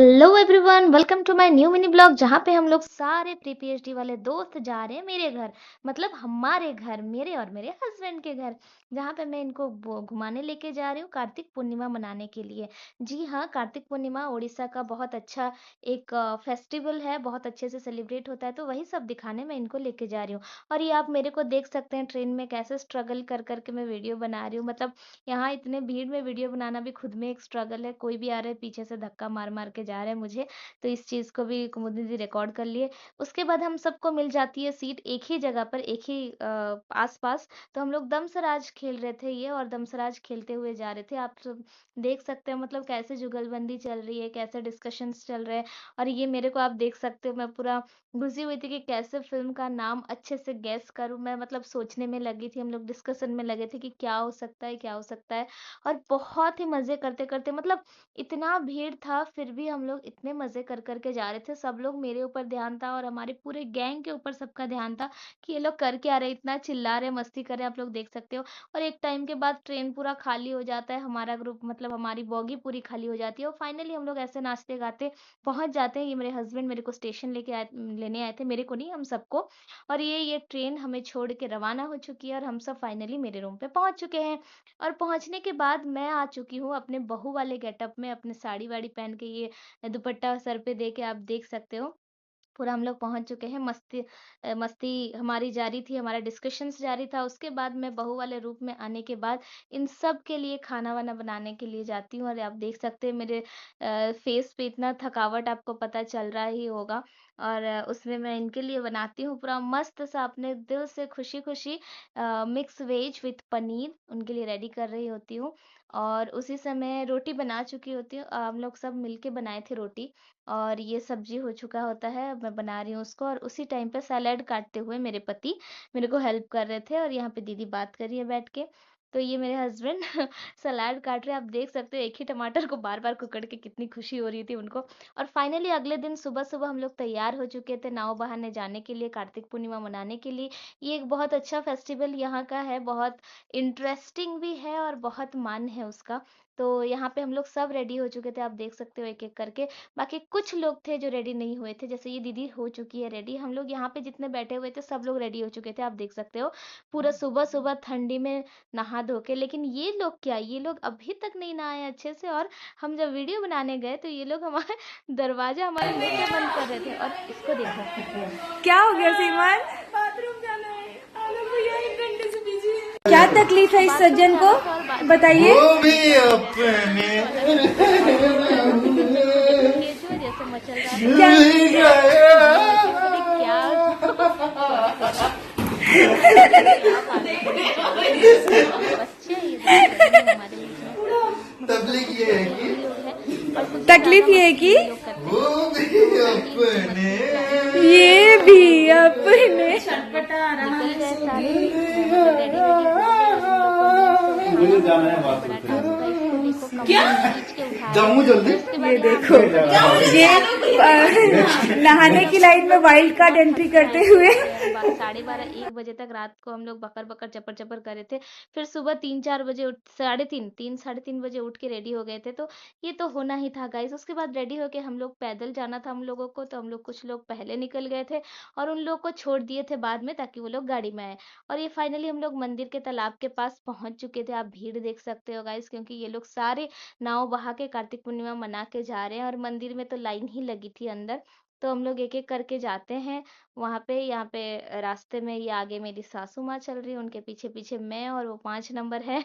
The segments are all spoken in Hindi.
Hello everyone, welcome to my new mini blog जहाँ पे हम लोग सारे प्री पीएचडी वाले दोस्त जा रहे हैं मेरे घर। मतलब हमारे घर, मेरे और मेरे हस्बैंड के घर, जहाँ पे मैं इनको घुमाने लेके जा रही हूँ कार्तिक पूर्णिमा मनाने के लिए। जी हाँ, कार्तिक पूर्णिमा उड़ीसा का बहुत अच्छा एक फेस्टिवल है, बहुत अच्छे से सेलिब्रेट होता है, तो वही सब दिखाने मैं इनको लेके जा रही हूँ। और ये आप मेरे को देख सकते हैं ट्रेन में कैसे स्ट्रगल कर करके मैं वीडियो बना रही हूँ। मतलब यहाँ इतने भीड़ में वीडियो बनाना भी खुद में एक स्ट्रगल है। कोई भी आ रहा है पीछे से धक्का मार मार के जा रहा है मुझे, तो इस चीज़ को भी कुमुदनी दीदी रिकॉर्ड कर लिए। उसके बाद हम सबको मिल जाती है सीट एक ही जगह पर, एक ही आस-पास। तो हम लोग दमसराज खेल रहे थे ये, और दमसराज खेलते हुए जा रहे थे। आप सब देख सकते हो मतलब कैसे जुगलबंदी चल रही है, कैसे डिस्कशंस चल रहे हैं। और ये मेरे को आप देख सकते हो, मैं पूरा घुसी हुई थी कि कैसे फ़िल्म का नाम अच्छे से गेस करूँ मैं। मतलब सोचने में लगी थी, हम लोग डिस्कशन में लगे थे कि क्या हो सकता है, क्या हो सकता है। और बहुत ही मज़े करते-करते, मतलब इतना भीड़ था फिर भी हम लोग इतने मज़े कर कर के जा रहे थे। सब लोग मेरे ऊपर ध्यान था और हमारे पूरे गैंग के ऊपर सबका ध्यान था कि ये लोग कर क्या रहे हैं, इतना चिल्ला रहे हैं, मस्ती कर रहे हैं, आप लोग देख सकते हो। और एक टाइम के बाद ट्रेन पूरा खाली हो जाता है, हमारा ग्रुप मतलब हमारी बोगी पूरी खाली हो जाती है, और फाइनली हम लोग ऐसे नाचते-गाते पहुँच जाते हैं। ये मेरे हस्बैंड मेरे को स्टेशन लेने आए थे, मेरे को नहीं हम सबको। और ये ट्रेन हमें छोड़ के रवाना हो चुकी है और हम सब फाइनली मेरे रूम पे पहुँच चुके हैं। और पहुँचने के बाद मैं आ चुकी हूँ अपने बहू वाले गेटअप में, अपने साड़ी-वाड़ी पहन के, ये दुपट्टा सर पे दे के, आप देख सकते हो। पूरा हम लोग पहुँच चुके हैं, मस्ती हमारी जारी थी, हमारा डिस्कशंस जारी था। उसके बाद मैं बहू वाले रूप में आने के बाद इन सब के लिए खाना-वाना बनाने के लिए जाती हूँ, और आप देख सकते हैं मेरे फेस पे इतना थकावट आपको पता चल रहा ही होगा। और उसमें मैं इनके लिए बनाती हूँ पूरा मस्त सा अपने दिल से खुशी-खुशी मिक्स वेज विथ पनीर उनके लिए रेडी कर रही होती हूँ। और उसी समय रोटी बना चुकी होती हूँ, हम लोग सब मिलके बनाए थे रोटी। और ये सब्जी हो चुका होता है, मैं बना रही हूँ उसको, और उसी टाइम पे सैलेड काटते हुए मेरे पति मेरे को हेल्प कर रहे थे, और यहाँ पे दीदी बात कर रही है बैठ के। तो ये मेरे हस्बैंड सलाद काट रहे हैं, आप देख सकते हो एक ही टमाटर को बार बार कुकड़ के कितनी खुशी हो रही थी उनको। और फाइनली अगले दिन सुबह सुबह हम लोग तैयार हो चुके थे नाव बहाने जाने के लिए, कार्तिक पूर्णिमा मनाने के लिए। ये एक बहुत अच्छा फेस्टिवल यहाँ का है, बहुत इंटरेस्टिंग भी है और बहुत मान है उसका। तो यहाँ पे हम लोग सब रेडी हो चुके थे, आप देख सकते हो एक एक करके। बाकी कुछ लोग थे जो रेडी नहीं हुए थे, जैसे ये दीदी हो चुकी है रेडी। हम लोग यहाँ पे जितने बैठे हुए थे सब लोग रेडी हो चुके थे, आप देख सकते हो। पूरा सुबह-सुबह ठंडी में नहा धो के। लेकिन ये लोग क्या, ये लोग अभी तक नहीं नहाए अच्छे से। और हम जब वीडियो बनाने गए तो ये लोग हमारे दरवाजा हमारे मुँह पे बंद कर रहे थे। और इसको देखो, क्या हो गया सीमान? बाथरूम जाना है। आलोक भैया 1 घंटे से बिजी है। क्या तकलीफ है इस बाथरूम सज्जन को? जाना था और बताइए। वो भी अपने केचुआ जैसे मचल रहा था। क्या भूल गया। क्या बच्चे ये लोग हमारे बीच में तबलीग ये है कि लोग हैं, और कुछ तकलीफ ज्यादा ये है मस्ती कि ये लोग करते हैं। वो भी अपने ये भी अपने छटपटा आ रहा निकल है। गए सारे, मतलब रेडी वेडी हो गए। हम लोग को नीचे उठाना बड़ा टास्क था, इसको देखो कमर खींच के उठा रहे जम्मू हैं। जल्दी। और उसके बाद ये यहाँ देखो, ये नहाने की लाइन में वाइल्ड कार्ड एंट्री करते हुए 12:30-1 बजे तक रात को हम लोग बकर बकर चपर चपर कर रहे थे। फिर सुबह 3-4 बजे उठ, साढ़े तीन बजे उठ के रेडी हो गए थे। तो ये तो होना ही था गाइस। उसके बाद रेडी होके हम लोग, पैदल जाना था हम लोगों को, तो हम लोग कुछ लोग पहले निकल गए थे और उन लोग को छोड़ दिए थे बाद में, ताकि वो लोग गाड़ी में आए। और ये फाइनली हम लोग मंदिर के तालाब के पास पहुंच चुके थे। आप भीड़ देख सकते हो गाइस, क्योंकि ये लोग सारे नाव बहा के कार्तिक पूर्णिमा मना के जा रहे हैं, और मंदिर में तो लाइन ही लगी थी अंदर। तो हम लोग एक एक करके जाते हैं वहां पे। यहाँ पे रास्ते में ये आगे मेरी सासू माँ चल रही है, उनके पीछे पीछे मैं, और वो 5 नंबर है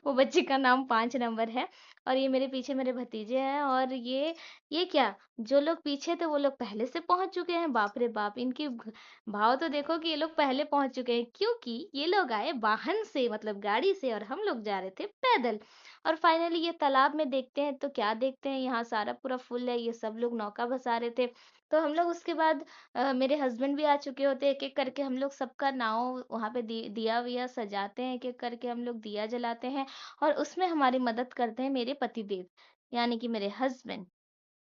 वो बच्ची का नाम 5 नंबर है। और ये मेरे पीछे मेरे भतीजे हैं। और ये क्या, जो लोग पीछे थे वो लोग पहले से पहुंच चुके हैं। बाप रे बाप, इनकी भाव तो देखो कि ये लोग पहले पहुंच चुके हैं, क्योंकि ये लोग आए वाहन से, मतलब गाड़ी से, और हम लोग जा रहे थे पैदल। और फाइनली ये तालाब में देखते हैं तो क्या देखते हैं, यहाँ सारा पूरा फुल है, ये सब लोग नौका भसा रहे थे। तो हम लोग उसके बाद मेरे हस्बैंड भी आ चुके होते, एक एक करके हम लोग सबका नाव वहाँ पे दिया विया सजाते हैं, एक एक करके हम लोग दिया जलाते हैं। और उसमें हमारी मदद करते हैं मेरे पतिदेव, यानी कि मेरे हस्बैंड।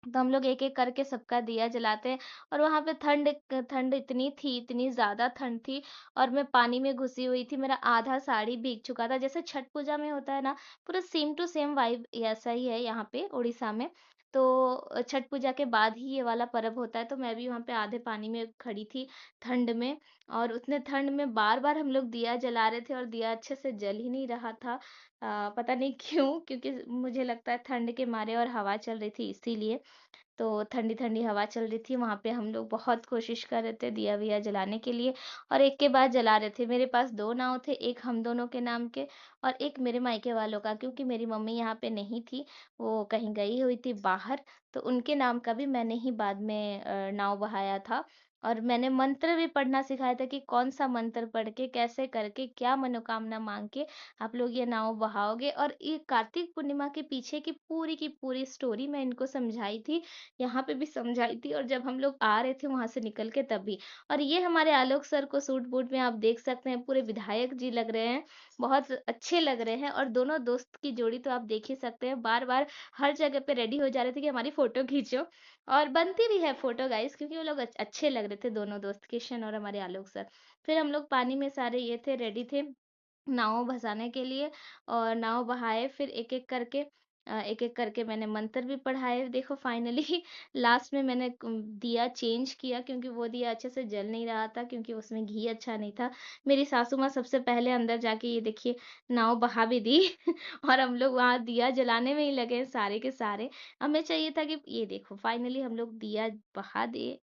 तो हम लोग एक एक करके सबका दिया जलाते हैं। और वहां पे ठंड ठंड इतनी थी, इतनी ज्यादा ठंड थी। और मैं पानी में घुसी हुई थी, मेरा आधा साड़ी भीग चुका था, जैसे छठ पूजा में होता है ना, पूरा सेम टू सेम वाइब ऐसा ही है यहाँ पे उड़ीसा में। तो छठ पूजा के बाद ही ये वाला पर्व होता है, तो मैं भी वहाँ पे आधे पानी में खड़ी थी ठंड में, और उतने ठंड में बार-बार हम लोग दिया जला रहे थे और दिया अच्छे से जल ही नहीं रहा था। पता नहीं क्यों? क्योंकि मुझे लगता है ठंड के मारे और हवा चल रही थी इसीलिए। तो ठंडी-ठंडी हवा चल रही थी, वहाँ पे हम लोग बहुत कोशिश कर रहे थे दिया-विया जलाने के लिए, और एक के बाद जला रहे थे। मेरे पास 2 नाव थे, एक हम दोनों के नाम के और एक मेरे मायके वालों का, क्योंकि मेरी मम्मी यहाँ पे नहीं थी, वो कहीं गई हुई थी बाहर, तो उनके नाम का भी मैंने ही बाद में नाव बहाया था। और मैंने मंत्र भी पढ़ना सिखाया था कि कौन-सा मंत्र पढ़ के, कैसे करके, क्या मनोकामना माँग के आप लोग ये नाव बहाओगे, और ये कार्तिक पूर्णिमा के पीछे की पूरी स्टोरी मैं इनको समझाई थी, यहाँ पे भी समझाई थी, और जब हम लोग आ रहे थे वहाँ से निकल के तब भी। और ये हमारे आलोक सर को सूट-बूट में आप देख सकते हैं, पूरे विधायक जी लग रहे हैं, बहुत अच्छे लग रहे हैं, और दोनों दोस्त की जोड़ी तो आप देख ही सकते हैं, बार-बार हर जगह पे रेडी हो जा रहे थे कि हमारी फ़ोटो खींचो, और बनती भी है फ़ोटो गाइस, क्योंकि वो लोग अच्छे लग रहे थे दोनों दोस्त, किशन और हमारे आलोक सर। फिर हम लोग पानी में सारे ये थे, रेडी थे नाव भसाने के लिए, और नाव बहाए, फिर एक-एक करके मैंने मंत्र भी पढ़ाए। देखो फाइनली लास्ट में मैंने दिया चेंज किया, क्योंकि वो दिया अच्छे से जल नहीं रहा था, क्योंकि उसमें घी अच्छा नहीं था। मेरी सासू माँ सबसे पहले अंदर जाके ये देखिए नाव बहा भी दी और हम लोग वहाँ दिया जलाने में ही लगे सारे के सारे। हमें चाहिए था कि ये देखो फाइनली हम लोग दिया बहा दिए,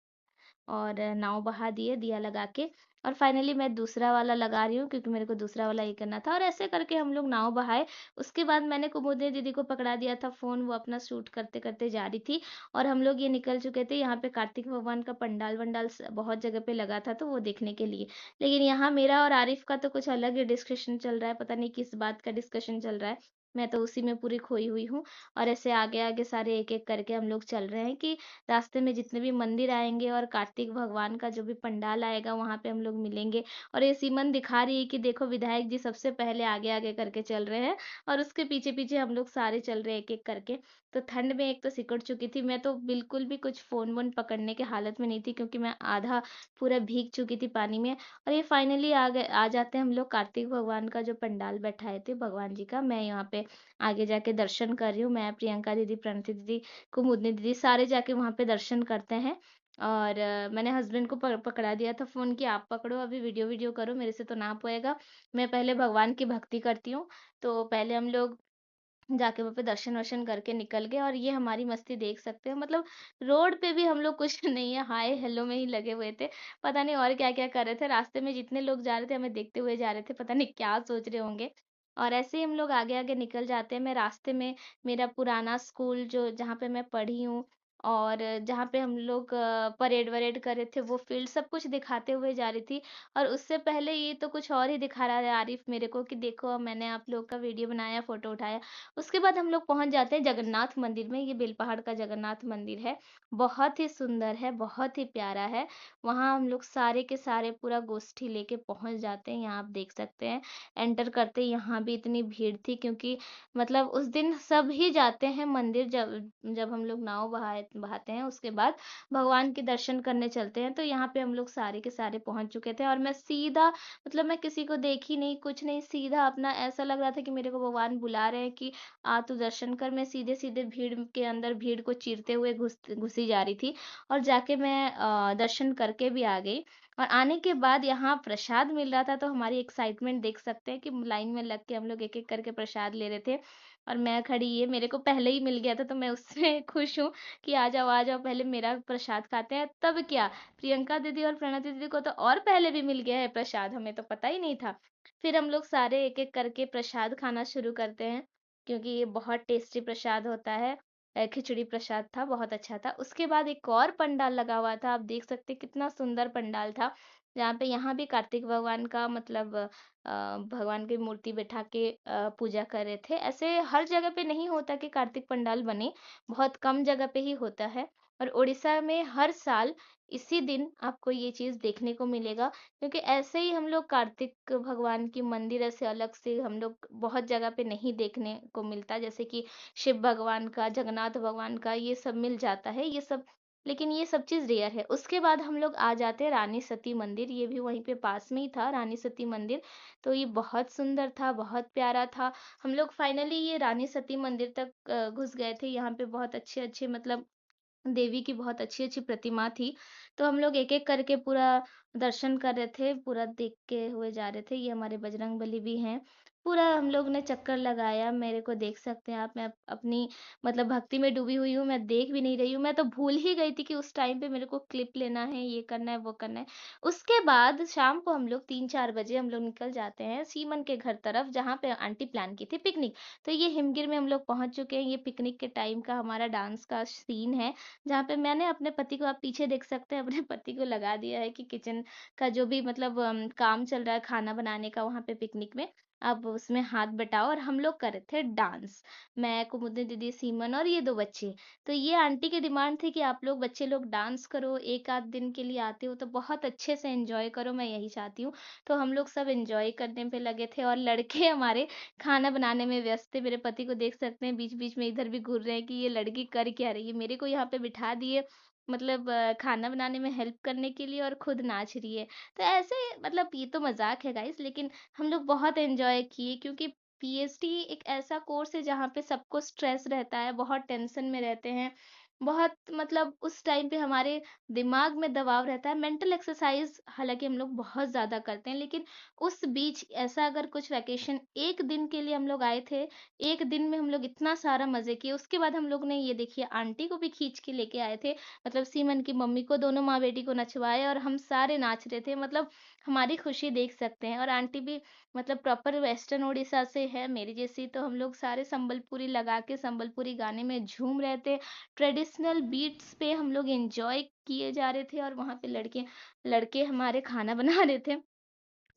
और नाव बहा दिए दिया लगा के, और फाइनली मैं दूसरा वाला लगा रही हूँ, क्योंकि मेरे को दूसरा वाला ये करना था, और ऐसे करके हम लोग नाव बहाए। उसके बाद मैंने कुमुदनी दीदी को पकड़ा दिया था फ़ोन, वो अपना शूट करते-करते जा रही थी, और हम लोग ये निकल चुके थे। यहाँ पे कार्तिक भगवान का पंडाल-वंडाल बहुत जगह पे लगा था, तो वो देखने के लिए। लेकिन यहाँ मेरा और आरिफ का तो कुछ अलग ही डिस्कशन चल रहा है, पता नहीं किस बात का डिस्कशन चल रहा है। मैं तो उसी में पूरी खोई हुई हूँ, और ऐसे आगे-आगे सारे एक-एक करके हम लोग चल रहे हैं कि रास्ते में जितने भी मंदिर आएँगे और कार्तिक भगवान का जो भी पंडाल आएगा, वहाँ पे हम लोग मिलेंगे। और ये सीमन दिखा रही है कि देखो विधायक जी सबसे पहले आगे-आगे करके चल रहे हैं, और उसके पीछे-पीछे हम लोग सारे चल रहे हैं एक-एक करके। तो ठंड में एक तो सिकुड़ चुकी थी, मैं तो बिल्कुल भी कुछ फ़ोन-वोन पकड़ने की हालत में नहीं थी, क्योंकि मैं आधा पूरा भीग चुकी थी पानी में। और ये फाइनली आ जाते हैं हम लोग कार्तिक भगवान का जो पंडाल बैठाए थे भगवान जी का। मैं यहाँ पे आगे जाके दर्शन कर रही हूँ, मैं, प्रियंका दीदी, प्रणति दीदी, कुमुदनी दीदी, सारे जाके वहाँ पे दर्शन करते हैं। और मैंने हस्बैंड को पकड़ा दिया था फ़ोन कि आप पकड़ो, अभी वीडियो करो, मेरे से तो ना होएगा। मैं पहले भगवान की भक्ति करती हूँ। तो पहले हम लोग जाके वहाँ पे दर्शन-वर्शन करके निकल गए, और ये हमारी मस्ती देख सकते हैं। मतलब रोड पे भी हम लोग कुछ नहीं है, हाय हेलो में ही लगे हुए थे। पता नहीं और क्या-क्या कर रहे थे। रास्ते में जितने लोग जा रहे थे हमें देखते हुए जा रहे थे, पता नहीं क्या सोच रहे होंगे। और ऐसे ही हम लोग आगे-आगे निकल जाते हैं। मैं रास्ते में मेरा पुराना स्कूल जो जहाँ पे मैं पढ़ी हूँ, और जहाँ पे हम लोग परेड-वरेड कर रहे थे, वो फ़ील्ड सब कुछ दिखाते हुए जा रही थी। और उससे पहले ये तो कुछ और ही दिखा रहा है आरिफ मेरे को कि देखो मैंने आप लोग का वीडियो बनाया, फ़ोटो उठाया। उसके बाद हम लोग पहुँच जाते हैं जगन्नाथ मंदिर में। ये बेलपहाड़ का जगन्नाथ मंदिर है। बहुत ही सुंदर है, बहुत ही प्यारा है। वहाँ हम लोग सारे के सारे पूरा गोष्ठी लेके पहुँच जाते हैं। यहाँ आप देख सकते हैं, एंटर करते ही यहाँ भी इतनी भीड़ थी, क्योंकि मतलब उस दिन सब ही जाते हैं मंदिर, जब जब हम लोग नाव बहाते हैं, उसके बाद भगवान के दर्शन करने चलते हैं। तो यहाँ पे हम लोग सारे के सारे पहुँच चुके थे, और मैं सीधा, मतलब मैं किसी को देखी नहीं, कुछ नहीं, सीधा अपना ऐसा लग रहा था कि मेरे को भगवान बुला रहे हैं कि आ तू दर्शन कर। मैं सीधे-सीधे भीड़ के अंदर भीड़ को चीरते हुए घुसी जा रही थी, और जाके मैं दर्शन करके भी आ गई। और आने के बाद यहाँ प्रसाद मिल रहा था, तो हमारी एक्साइटमेंट देख सकते हैं कि लाइन में लग के हम लोग एक-एक करके प्रसाद ले रहे थे, और मैं खड़ी, ये मेरे को पहले ही मिल गया था, तो मैं उससे खुश हूँ कि आ जाओ पहले मेरा प्रसाद खाते हैं। तब क्या, प्रियंका दीदी और प्रणति दीदी को तो और पहले भी मिल गया है प्रसाद, हमें तो पता ही नहीं था। फिर हम लोग सारे एक-एक करके प्रसाद खाना शुरू करते हैं, क्योंकि ये बहुत टेस्टी प्रसाद होता है। खिचड़ी प्रसाद था, बहुत अच्छा था। उसके बाद एक और पंडाल लगा हुआ था, आप देख सकते हैं कितना सुंदर पंडाल था, जहाँ पे यहाँ भी कार्तिक भगवान का मतलब भगवान की मूर्ति बैठा के पूजा कर रहे थे। ऐसे हर जगह पे नहीं होता कि कार्तिक पंडाल बने, बहुत कम जगह पे ही होता है। और उड़ीसा में हर साल इसी दिन आपको ये चीज़ देखने को मिलेगा, क्योंकि ऐसे ही हम लोग कार्तिक भगवान की मंदिर ऐसे अलग से हम लोग बहुत जगह पे नहीं देखने को मिलता, जैसे कि शिव भगवान का, जगन्नाथ भगवान का, ये सब मिल जाता है। ये सब लेकिन ये सब चीज़ रेयर है। उसके बाद हम लोग आ जाते हैं रानी सती मंदिर, ये भी वहीं पे पास में ही था रानी सती मंदिर। तो ये बहुत सुंदर था, बहुत प्यारा था। हम लोग फाइनली ये रानी सती मंदिर तक घुस गए थे। यहाँ पे बहुत अच्छे-अच्छे मतलब देवी की बहुत अच्छी-अच्छी प्रतिमा थी। तो हम लोग एक-एक करके पूरा दर्शन कर रहे थे, पूरा देखते हुए जा रहे थे। ये हमारे बजरंगबली भी हैं। पूरा हम लोग ने चक्कर लगाया, मेरे को देख सकते हैं आप, मैं अपनी मतलब भक्ति में डूबी हुई हूँ, मैं देख भी नहीं रही हूँ। मैं तो भूल ही गई थी कि उस टाइम पे मेरे को क्लिप लेना है, ये करना है, वो करना है। उसके बाद शाम को हम लोग 3-4 बजे हम लोग निकल जाते हैं सीमन के घर तरफ, जहाँ पे आंटी प्लान की थी पिकनिक। तो ये हिमगिर में हम लोग पहुँच चुके हैं। ये पिकनिक के टाइम का हमारा डांस का सीन है। जहाँ पे मैंने अपने पति को, आप पीछे देख सकते हैं, अपने पति को लगा दिया है कि किचन का जो भी मतलब काम चल रहा है खाना बनाने का वहाँ पे पिकनिक में, आप उसमें हाथ बटाओ। और हम लोग कर रहे थे डांस, मैं, कुमुदनी दीदी, सीमन और ये 2 बच्चे। तो ये आंटी की डिमांड थी कि आप लोग बच्चे लोग डांस करो, 1 आध दिन के लिए आते हो तो बहुत अच्छे से एन्जॉय करो, मैं यही चाहती हूँ। तो हम लोग सब एन्जॉय करने पे लगे थे और लड़के हमारे खाना बनाने में व्यस्त थे। मेरे पति को देख सकते हैं बीच-बीच में इधर भी घूर रहे हैं कि ये लड़की कर क्या रही है। मेरे को यहाँ पे बिठा दिए मतलब खाना बनाने में हेल्प करने के लिए और खुद नाच रही है। तो ऐसे मतलब ये तो मज़ाक है गाइस, लेकिन हम लोग बहुत एन्जॉय किए क्योंकि पीएचडी एक ऐसा कोर्स है जहाँ पे सबको स्ट्रेस रहता है, बहुत टेंशन में रहते हैं। बहुत मतलब उस टाइम पे हमारे दिमाग में दबाव रहता है। मेंटल एक्सरसाइज़ हालाँकि हम लोग बहुत ज़्यादा करते हैं, लेकिन उस बीच ऐसा अगर कुछ वैकेशन 1 दिन के लिए हम लोग आए थे, 1 दिन में हम लोग इतना सारा मज़े किए। उसके बाद हम लोग ने ये देखिए आंटी को भी खींच के लेके आए थे, मतलब सीमन की मम्मी को, दोनों माँ-बेटी को नचवाए और हम सारे नाच रहे थे। मतलब हमारी खुशी देख सकते हैं। और आंटी भी मतलब प्रॉपर वेस्टर्न ओडिशा से है मेरी जैसी, तो हम लोग सारे संबलपुरी लगा के संबलपुरी गाने में झूम रहे थे। ट्रेडिशनल बीट्स पे हम लोग एन्जॉय किए जा रहे थे और वहाँ पे लड़के लड़के हमारे खाना बना रहे थे।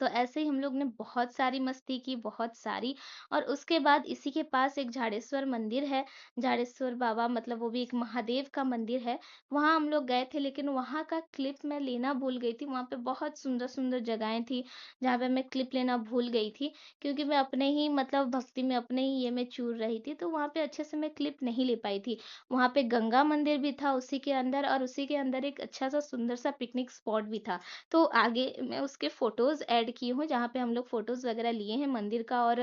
तो ऐसे ही हम लोग ने बहुत सारी मस्ती की, बहुत सारी। और उसके बाद इसी के पास एक झाड़ेश्वर मंदिर है, झाड़ेश्वर बाबा, मतलब वो भी एक महादेव का मंदिर है। वहाँ हम लोग गए थे, लेकिन वहाँ का क्लिप मैं लेना भूल गई थी। वहाँ पे बहुत सुंदर-सुंदर जगहें थी, जहाँ पे मैं क्लिप लेना भूल गई थी, क्योंकि मैं अपने ही मतलब भक्ति में, अपने ही ये में चूर रही थी, तो वहाँ पे अच्छे से मैं क्लिप नहीं ले पाई थी। वहाँ पे गंगा मंदिर भी था उसी के अंदर, और उसी के अंदर एक अच्छा-सा सुंदर-सा पिकनिक स्पॉट भी था। तो आगे मैं उसके फ़ोटोज़ ऐड की हूँ, जहाँ पे हम लोग फ़ोटोज़ वगैरह लिए हैं मंदिर का, और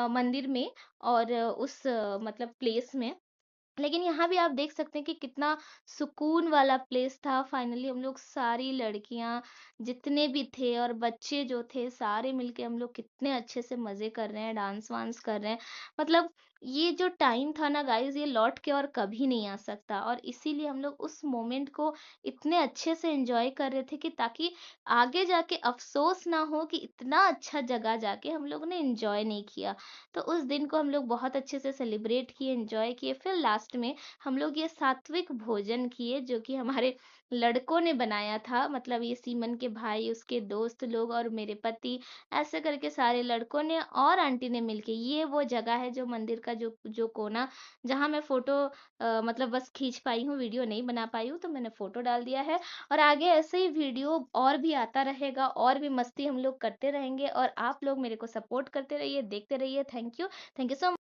मंदिर में, और उस मतलब प्लेस में। लेकिन यहाँ भी आप देख सकते हैं कि कितना सुकून वाला प्लेस था। फाइनली हम लोग सारी लड़कियाँ जितने भी थे और बच्चे जो थे, सारे मिलके हम लोग कितने अच्छे से मज़े कर रहे हैं, डांस वांस कर रहे हैं। मतलब ये जो टाइम था ना गाइस, ये लौट के और कभी नहीं आ सकता, और इसीलिए हम लोग उस मोमेंट को इतने अच्छे से एंजॉय कर रहे थे कि ताकि आगे जाके अफसोस ना हो कि इतना अच्छा जगह जाके हम लोग ने एंजॉय नहीं किया। तो उस दिन को हम लोग बहुत अच्छे से सेलिब्रेट किए, एन्जॉय किए। फिर लास्ट में हम लोग ये सात्विक भोजन किए, जो कि हमारे लड़कों ने बनाया था। मतलब ये सीमन के भाई, उसके दोस्त लोग और मेरे पति, ऐसे करके सारे लड़कों ने और आंटी ने मिलके, ये वो जगह है जो मंदिर का जो जो कोना, जहाँ मैं फ़ोटो मतलब बस खींच पाई हूँ, वीडियो नहीं बना पाई हूँ, तो मैंने फ़ोटो डाल दिया है। और आगे ऐसे ही वीडियो और भी आता रहेगा, और भी मस्ती हम लोग करते रहेंगे, और आप लोग मेरे को सपोर्ट करते रहिए, देखते रहिए। Thank you so